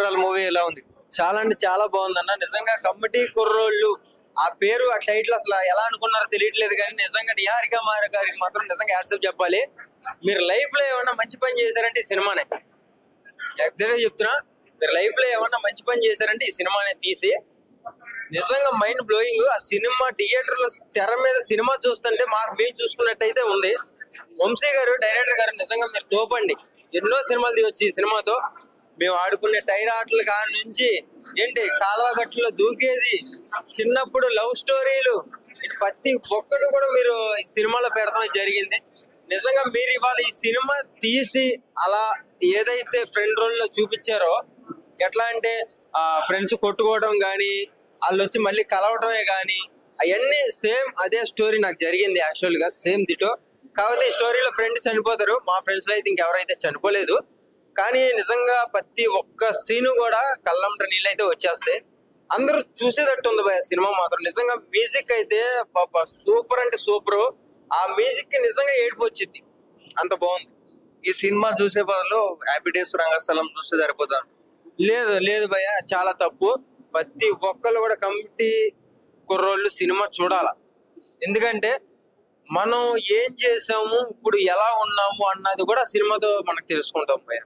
కుర్రాల movie ఎలా ఉంది? చాలా అంటే చాలా బాగుందన్న. నిజంగా కమిటీ కుర్రోళ్ళు ఆ పేరు ఆ టైటిల్ అసలు ఎలా అనుకున్నారో తెలియట్లేదు, కానీ నిజంగా నిహారిక మార గారికి మాత్రం నిజంగా యాడ్సప్ చెప్పాలి. మీరు లైఫ్ లో ఏమన్నా మంచి పని చేశారంటే ఈ సినిమానే. ఎగ్జాక్ట్ గా చెప్తున్నా, మీరు లైఫ్ లో ఏమన్నా మంచి పని చేశారంటే ఈ సినిమానే తీసి నిజంగా మైండ్ బ్లోయింగ్. ఆ సినిమా థియేటర్ లో తెర మీద సినిమా చూస్తుంటే మాకు మేము చూసుకున్నట్టయితే ఉంది. వంశీ గారు డైరెక్టర్ గారు నిజంగా మీరు తోపండి. ఎన్నో సినిమాలు తీయొచ్చు ఈ సినిమాతో. మేము ఆడుకునే టైర్ ఆటల కాడ నుంచి ఏంటి కాలువ గట్టులో దూకేది, చిన్నప్పుడు లవ్ స్టోరీలు, ప్రతి ఒక్కటి కూడా మీరు ఈ సినిమాలో పెడతాం జరిగింది. నిజంగా మీరు ఇవాళ ఈ సినిమా తీసి అలా ఏదైతే ఫ్రెండ్ రోల్ లో చూపించారో, ఎట్లా అంటే ఫ్రెండ్స్ కొట్టుకోవడం కానీ, వాళ్ళు వచ్చి మళ్ళీ కలవడమే కానీ, అవన్నీ సేమ్ అదే స్టోరీ నాకు జరిగింది. యాక్చువల్ గా సేమ్ దిటో. కాకపోతే ఈ స్టోరీలో ఫ్రెండ్ చనిపోతారు, మా ఫ్రెండ్స్ లో అయితే ఇంకెవరైతే చనిపోలేదు. కానీ నిజంగా ప్రతి ఒక్క సీను కూడా కళ్ళంట నీళ్ళు అయితే వచ్చేస్తాయి. అందరూ చూసేటట్టు ఉంది భయ సినిమా మాత్రం. నిజంగా మ్యూజిక్ అయితే పాప సూపర్ అంటే సూపర్. ఆ మ్యూజిక్ కి నిజంగా ఏడుపు వచ్చింది, అంత బాగుంది. ఈ సినిమా చూసే బదులు హ్యాపీ డేస్ రంగస్థలం చూస్తే సరిపోతాను. లేదు లేదు భయ, చాలా తప్పు. ప్రతి ఒక్కళ్ళు కూడా కమిటీ కుర్రోళ్ళు సినిమా చూడాల. ఎందుకంటే మనం ఏం చేసాము, ఇప్పుడు ఎలా ఉన్నాము అన్నది కూడా సినిమాతో మనకు తెలుసుకుంటాం భయ.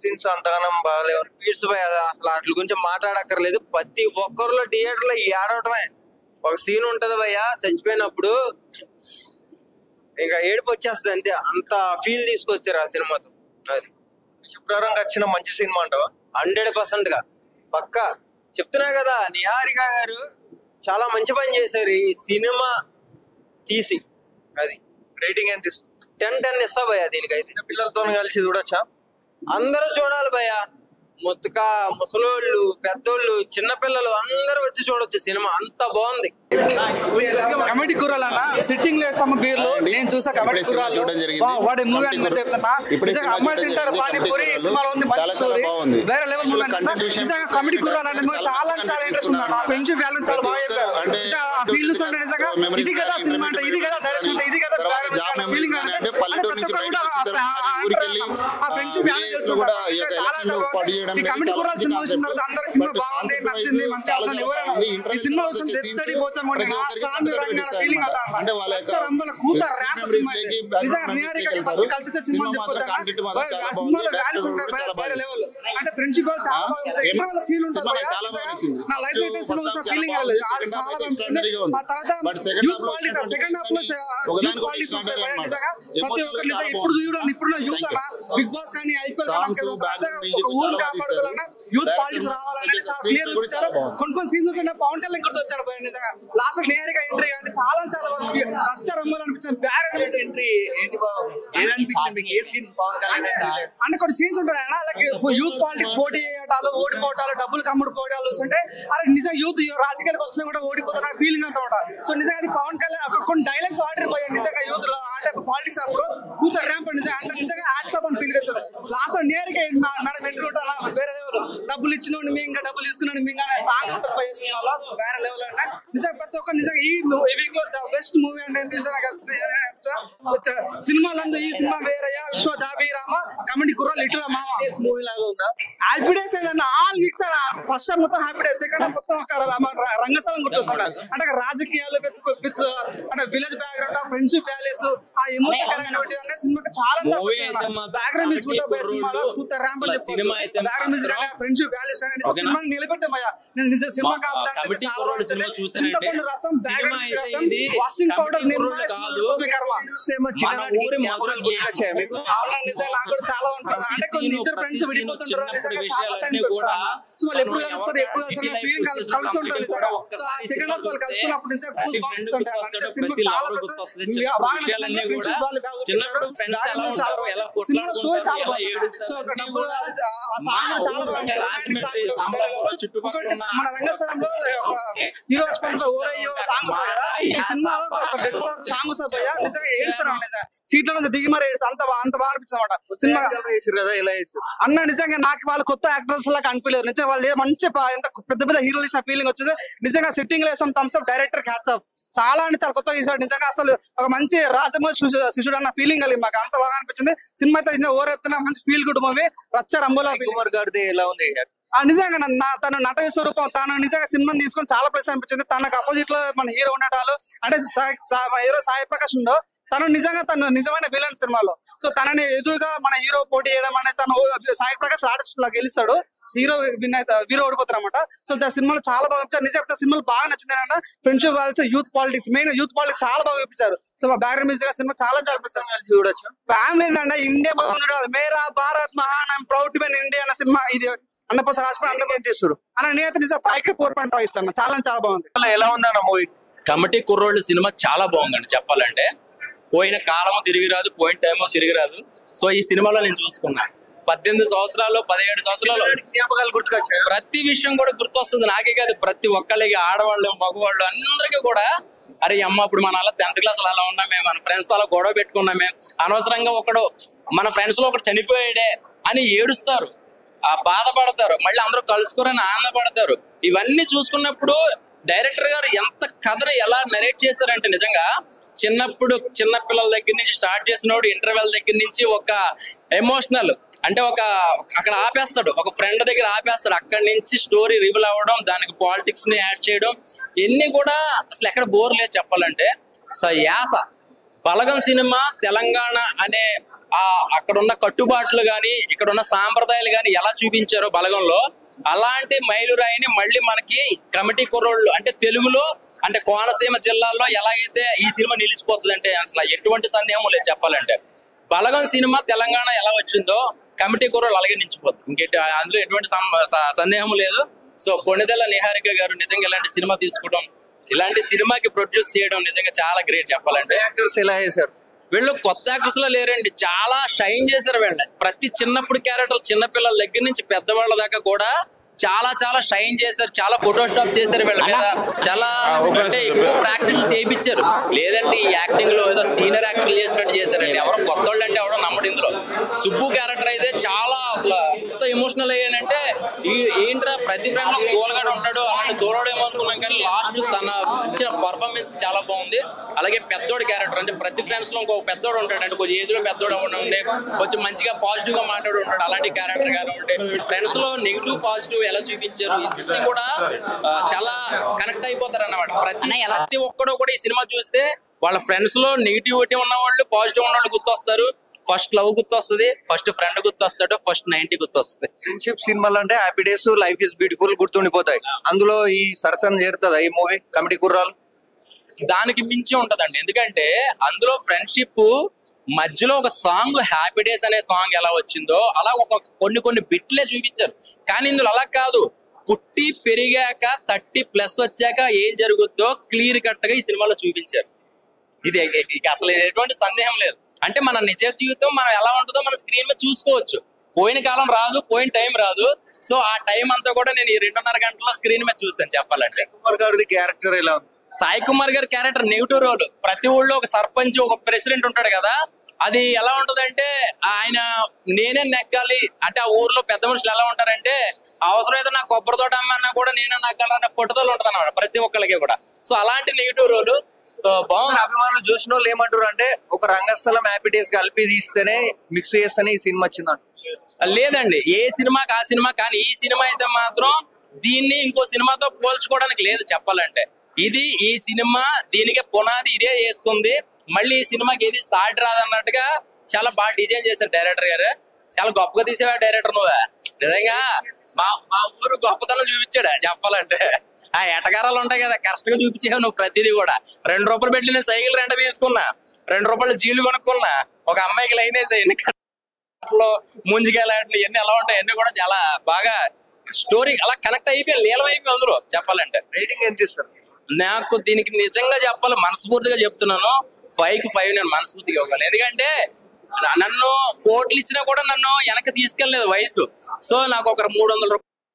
సీన్స్ అంతగానం బాగాలేవు. పీడ్స్ భయ, అసలు వాటి గురించి మాట్లాడక్కర్లేదు. ప్రతి ఒక్కరిలో థియేటర్ లో ఏడవటమే. ఒక సీన్ ఉంటది భయ, చచ్చిపోయినప్పుడు ఇంకా ఏడుపు వచ్చేస్తుంది అంతే. అంత ఫీల్ తీసుకొచ్చారు ఆ సినిమాతో. అది శుక్రవారం వచ్చిన మంచి సినిమా అంటావా? 100% గా పక్కా చెప్తున్నా కదా. నిహారిక గారు చాలా మంచి పని చేశారు ఈ సినిమా తీసి. అది రేటింగ్ ఎంత? 10/10 ఇస్తా భయ దీనికైతే. పిల్లలతో కలిసి చూడొచ్చా? అందరూ చూడాలి భయ. ముసలోళ్ళు, పెద్దోళ్ళు, చిన్నపిల్లలు అందరూ వచ్చి చూడొచ్చు సినిమా, అంత బాగుంది. కమిటీ కుర్రాలన్న సిట్టింగ్ లో వేస్తాము బీర్లు. నేను చూసా కమిటీ కుర్రాలు, వాడి మూవీ అని చెప్తున్నా. అమ్మాయి తింటారు పానీపూరి, సినిమాలో ఉంది మంచి స్టోరీ, వేరే లెవెల్ మూవీ అంటున్నా. నిజంగా కమిటీ కుర్రాలంటే చాలా చాలా ఇంట్రెస్ట్ ఉన్నాను. ఆ ఫ్రెండ్షిప్ వ్యాల్యూ చాలా బాగా చెప్పారు. ఫీల్ చూస్తుంటే నిజంగా ఇది కదా సినిమా అంటే, ఇది కదా డైరెక్షన్ అంటే, ఇది కదా ఫీలింగ్ అంటే ఆ ఫ్రెండ్షిప్ వాల్యూ కూడా ఈ కమిటీ కుర్రాలు సినిమా వచ్చిన తర్వాత అందరి సినిమా బాగుంది, నచ్చింది, మంచి ఎవరైనా ఈ సినిమా వచ్చిన తెత్తడి పోచం అంటే ఫ్రెండ్షిప్ ఇప్పుడు ఇప్పుడు యూత్ బిగ్ బాస్ కానీ ఊరు కాపాడాలన్నా యూత్ పాలిటిక్స్ రావాలంటే చాలా క్లియర్ చూపించారు. కొన్ని సీన్స్ ఉంటే పవన్ కళ్యాణ్ గుర్తు వచ్చాడు నిజంగా. లాస్ట్ నిహారిక ఎంట్రీ అంటే చాలా చాలా అనిపించింది. బ్యాడ్ ఎంట్రీ అంటే కొన్ని సీన్స్ ఉంటాయి లైక్ యూత్ పాలిటిక్స్ పోటీ చేయటాలు, ఓడిపోవటాలు, డబ్బులు కమ్ముడు పోవటాలు వస్తుంటే అరే నిజంగా యూత్ రాజకీయాలకు వచ్చినా కూడా ఓడిపోతారు ఫీలింగ్ అంతా. సో నిజంగా అది పవన్ కళ్యాణ్ కొన్ని డైలాగ్స్ వాడిపోయాయి నిజంగా యూత్ లో. అంటే పాలిటిక్స్ అప్పుడు కూతురు ర్యాంప్ నిజంగా అంటే నిజంగా యాడ్సప్ అని ఫీల్ వచ్చేది. లాస్ట్ నిహారిక మేడం ఎంట్రీ ఉంటారు వేరే లెవెల్. డబ్బులు ఇచ్చినోండి మీ ఇంకా డబ్బులు తీసుకున్నాడు మీ ఇంకా సాంగ్ సినిమాలో వేరే లెవెల్. అంటే నిజంగా ప్రతి ఒక్క నిజంగా ఈ వీక్ లో ద బెస్ట్ మూవీ అంటే నిజంగా సినిమాలందు ఈ సినిమా వేరయ్యా, విశ్వ దాబీరామ, కమిటీ కుర్రాలు ఇటురా మామ మూవీ లాగా ఉందా. హ్యాపీ డేస్ ఏదన్నా ఆల్ వీక్స్ ఫస్ట్ టైం మొత్తం హ్యాపీ డేస్, సెకండ్ టైం మొత్తం ఒక రంగస్థలం గుర్తొస్తున్నాడు. అంటే రాజకీయాలు విత్ అంటే విలేజ్ బ్యాక్గ్రౌండ్, ఫ్రెండ్షిప్ వాల్యూస్, ఆ ఎమోషన్ అనే సినిమాకి చాలా బ్యాక్గ్రౌండ్ మ్యూజిక్ సినిమాలో కూత ర్యాంప్ అని చెప్పుకోవచ్చు. బ్యాక్గ్రౌండ్ మ్యూజిక్ అంటే ఫ్రెండ్షిప్ వాల్యూస్ సినిమాని నిలబెట్టామయ్యా. నేను నిజ సినిమా కాబట్టి చింతపండు రసం, బ్యాక్గ్రౌండ్ రసం, వాషింగ్ పౌడర్, చాలా అంటే కొన్ని ఇద్దరు ఫ్రెండ్స్ విడిపోతుంటారు. వాళ్ళు ఎప్పుడు కలుస్తారు, ఎప్పుడు ఫీలింగ్ కలుసుంటారు. సెకండ్ హాఫ్ వాళ్ళు కలుసుకున్నప్పుడు మన రంగస్థలంలో హీరో ఓరయ్యో సాంగ్స్ సినిమాలో సాంగ్స్ నిజంగా ఏడుస్తారు. సీట్ల మీద దిగి మరి అంత బాగా అనిపించింది అనమాట సినిమా. అన్న నిజంగా నాకు వాళ్ళు కొత్త యాక్టర్స్ లాగా అనిపించలేదు. నిజంగా వాళ్ళు మంచి ఎంత పెద్ద పెద్ద హీరోలు ఇచ్చిన ఫీలింగ్ వచ్చింది. నిజంగా సిట్టింగ్ లో వేసాం thumbs up director hats off. చాలా అంటే చాలా కొత్తగా తీసాడు. నిజంగా అసలు ఒక మంచి రాజమౌళి శిశుడు అన్న ఫీలింగ్ కలిగి మాకు అంత బాగా అనిపించింది. సినిమా అయితే ఓవర్ చెప్తున్నా మంచి ఫీల్ గుడ్ మూవీ. రచ్చ రంబోలా కుమార్ గారిది ఎలా ఉంది? నిజంగా తన నట స్వరూపం తను నిజంగా సినిమాని తీసుకొని చాలా ప్లస్ అనిపించింది. తనకు అపోజిట్ లో మన హీరో ఉండటాలు అంటే హీరో సాయి ప్రకాష్ ఉండో తను నిజమైన విలన్ సినిమాలో. సో తనని ఎదురుగా మన హీరో పోటీ చేయడం అనేది తను సాయి ప్రకాష్ ఆర్టిస్ట్ లా గెలుస్తాడు, హీరో హీరో ఓడిపోతారు అనమాట. సో దా సినిమాలో చాలా బాగా నిజంగా సినిమాలు బాగా నచ్చింది అంటే friendship values, youth politics, main youth politics చాలా బాగా చూపించారు. సో బ్యాక్గ్రౌండ్ మ్యూజిక్ సినిమా చాలా చూడొచ్చు. ఫ్యామిలీ అంటే ఇండియా బాగుంది, మేరా భారత్ మహాన్, I'm proud to be India అన్న సినిమా ఇది. అన్నప్రసాద్ రాజపూడి అందరూ ఏం తీస్తారు అన్న, నేనైతే నిజంగా 5కి 4.5 ఇస్తాను. చాలా బాగుంది. ఎలా ఉందన్న మూవీ? కమిటీ కుర్రోళ్ళు సినిమా చాలా బాగుందండి. చెప్పాలంటే పోయిన కాలము తిరిగి రాదు, పోయిన టైము తిరిగి రాదు. సో ఈ సినిమాలో నేను చూసుకున్నా 18 సంవత్సరాలు 17 సంవత్సరాలు గుర్తుకొచ్చాయి. ప్రతి విషయం కూడా గుర్తొస్తుంది. నాకే కాదు, ప్రతి ఒక్కరికి, ఆడవాళ్ళు మగవాళ్ళు అందరికీ కూడా అరే అమ్మ ఇప్పుడు మన అలా 10th క్లాస్ అలా ఉన్నామే, మన ఫ్రెండ్స్ తో అలా గొడవ పెట్టుకున్నామే, అనవసరంగా ఒకడు మన ఫ్రెండ్స్ లో ఒకటి చనిపోయాడే అని ఏడుస్తారు, బాధపడతారు, మళ్ళీ అందరూ కలుసుకోరని ఆనందపడతారు. ఇవన్నీ చూసుకున్నప్పుడు డైరెక్టర్ గారు ఎంత కథను ఎలా నెరేట్ చేశారంటే నిజంగా చిన్నప్పుడు చిన్న పిల్లల దగ్గర నుంచి స్టార్ట్ చేసినోడు ఇంటర్వెల్ దగ్గర నుంచి ఒక ఎమోషనల్ అంటే అక్కడ ఆపేస్తాడు, ఒక ఫ్రెండ్ దగ్గర ఆపేస్తాడు, అక్కడి నుంచి స్టోరీ రివీల్ అవ్వడం, దానికి పాలిటిక్స్ ని యాడ్ చేయడం, ఇన్ని కూడా అసలు ఎక్కడ బోర్ లేదు చెప్పాలంటే. యాస బలగం సినిమా తెలంగాణ అనే అక్కడ ఉన్న కట్టుబాట్లు గాని ఇక్కడ ఉన్న సాంప్రదాయాలు గాని ఎలా చూపించారో బలగంలో, అలాంటి మైలురాయిని మళ్ళీ మనకి కమిటీ కుర్రోళ్ళు అంటే తెలుగులో అంటే కోనసీమ జిల్లాలో ఎలాగైతే ఈ సినిమా నిలిచిపోతుంది అంటే అసలు ఎటువంటి సందేహం లేదు చెప్పాలంటే. బలగం సినిమా తెలంగాణ ఎలా వచ్చిందో కమిటీ కుర్రోళ్ళు అలాగే నిలిచిపోతుంది, అందులో ఎటువంటి సందేహం లేదు. సో కొణిదెల నిహారిక గారు నిజంగా ఇలాంటి సినిమా తీసుకోవడం, ఇలాంటి సినిమాకి ప్రొడ్యూస్ చేయడం నిజంగా చాలా గ్రేట్ చెప్పాలంటే. యాక్టర్స్ ఎలా చేశారు? వీళ్ళు కొత్త యాక్టర్స్ లో లేరండి, చాలా షైన్ చేశారు వీళ్ళు. ప్రతి చిన్నప్పుడు క్యారెక్టర్ చిన్నపిల్లల దగ్గర నుంచి పెద్దవాళ్ళ దాకా కూడా చాలా షైన్ చేశారు, చాలా ఫోటోషాప్ చేశారు వీళ్ళ మీద, చాలా అంటే ఎక్కువ ప్రాక్టీస్ చేయించారు. లేదంటే ఈ యాక్టింగ్ లో ఏదో సీనియర్ యాక్టర్ చేసినట్టు చేశారండి. ఎవరో కొత్త వాళ్ళు అంటే ఎవరో నమ్మడు. ఇందులో సుబ్బు క్యారెక్టర్ అయితే చాలా అసలు ఎంత ఎమోషనల్ అయ్యానంటే ఏంట్రా ప్రతి ఫ్రెండ్ లో దూలగాడు ఉంటాడు, అలాంటి దూరడేమో అనుకున్నాం కానీ లాస్ట్ తన ఇచ్చిన పర్ఫార్మెన్స్ చాలా బాగుంది. అలాగే పెద్దోడి క్యారెక్టర్ అంటే ప్రతి ఫ్రెండ్స్ లో ఇంకో పెద్దోడు ఉంటాడు అంటే కొంచెం ఏజ్ లో పెద్దోడు ఉండే, కొంచెం మంచిగా పాజిటివ్ గా మాట్లాడు ఉంటాడు, అలాంటి క్యారెక్టర్ గానే ఉంటే ఫ్రెండ్స్ లో నెగిటివ్ పాజిటివ్ ఎలా చూపించారు ఇవన్నీ కూడా చాలా కనెక్ట్ అయిపోతారు అన్నమాట. ప్రతి ఒక్కడు కూడా ఈ సినిమా చూస్తే వాళ్ళ ఫ్రెండ్స్ లో నెగిటివిటీ ఉన్న వాళ్ళు పాజిటివ్ ఉన్న వాళ్ళు గుర్తొస్తారు. ఫస్ట్ లవ్ గుర్తొస్తుంది, ఫస్ట్ ఫ్రెండ్ గుర్తొస్తాడు, ఫస్ట్ 90 గుర్తొస్తుంది. ఫ్రెండ్షిప్ సినిమాలు అంటే happy days, life is beautiful గుర్తుండిపోతాయి. అందులో ఈ సరసన చేరుతుందా ఈ మూవీ కమిటీ కుర్రాలు? దానికి మించి ఉంటదండి, ఎందుకంటే అందులో ఫ్రెండ్షిప్ మధ్యలో ఒక సాంగ్ హ్యాపీ డేస్ అనే సాంగ్ ఎలా వచ్చిందో అలా కొన్ని బిట్లే చూపించారు. కానీ ఇందులో అలా కాదు, పుట్టి పెరిగాక 30+ వచ్చాక ఏం జరుగుద్దో క్లియర్ కట్ గా ఈ సినిమాలో చూపించారు. ఇది అసలు ఎటువంటి సందేహం లేదు. అంటే మన నిజ జీవితం మనం ఎలా ఉంటుందో మన స్క్రీన్ మీద చూసుకోవచ్చు. పోయిన కాలం రాదు, పోయిన టైం రాదు. సో ఆ టైం అంతా కూడా నేను ఈ 2.5 గంటల స్క్రీన్ మీద చూసాను చెప్పాలంటే. క్యారెక్టర్ ఎలా ఉంది? సాయి కుమార్ గారి క్యారెక్టర్ నెగిటివ్ రోల్. ప్రతి ఊళ్ళో ఒక సర్పంచ్, ఒక ప్రెసిడెంట్ ఉంటాడు కదా, అది ఎలా ఉంటదంటే ఆయన నేనే నెగ్గాలి అంటే ఆ ఊర్లో పెద్ద మనుషులు ఎలా ఉంటారంటే అవసరమైతే నా కొబ్బరి తోట అమ్మన్నా కూడా నేనే నెగ్గాలన్న పట్టుదల ఉంటుంది అన్నమాట ప్రతి ఒక్కరికి కూడా. సో అలాంటి నెగిటివ్ రోల్. సో బాగుంది. అభిమానులు చూసిన వాళ్ళు ఏమంటారు అంటే ఒక రంగస్థలం హ్యాపీ డేస్ కలిపి తీస్తేనే మిక్స్ చేస్తేనే ఈ సినిమా వచ్చిందంట. లేదండి, ఏ సినిమాకి ఆ సినిమా, కానీ ఈ సినిమా అయితే మాత్రం దీన్ని ఇంకో సినిమాతో పోల్చుకోవడానికి లేదు చెప్పాలంటే. ఇది ఈ సినిమా దీనికి పునాది ఇదే చేసుకుంది. మళ్ళీ ఈ సినిమాకి ఏది సాటి రాదన్నట్టుగా చాలా బాగా డిజైన్ చేశారు డైరెక్టర్ గారు. చాలా గొప్పగా తీసేవా డైరెక్టర్ నువ్వే. నిజంగా మా ఊరు గొప్పతనం చూపించాడు చెప్పాలంటే. ఆ ఎటగారాలు ఉంటాయి కదా, కరెక్ట్ గా చూపించావు నువ్వు ప్రతిదీ కూడా. 2 రూపాయలు పెట్టి నేను సైకిల్ రెంట తీసుకున్నా, 2 రూపాయలు జీలు కొనుక్కున్నా, ఒక అమ్మాయికి లైన్ వేసాయి, ముంజికాయలు ఇవన్నీ ఎలా ఉంటాయి అన్ని కూడా చాలా బాగా స్టోరీ అలా కనెక్ట్ అయిపోయి లీలం అయిపోయి అందులో చెప్పాలంటే. రేటింగ్ ఎంత ఇస్తారు? నాకు దీనికి నిజంగా చెప్పాలి, మనస్ఫూర్తిగా చెప్తున్నాను, 5కి 5 నేను మనస్ఫూర్తిగా ఇవ్వగలను. ఎందుకంటే నన్ను కోట్లు ఇచ్చినా కూడా నన్ను వెనక్కి తీసుకెళ్ళలేదు వయసు. సో నాకు ఒక 300 రూపాయలు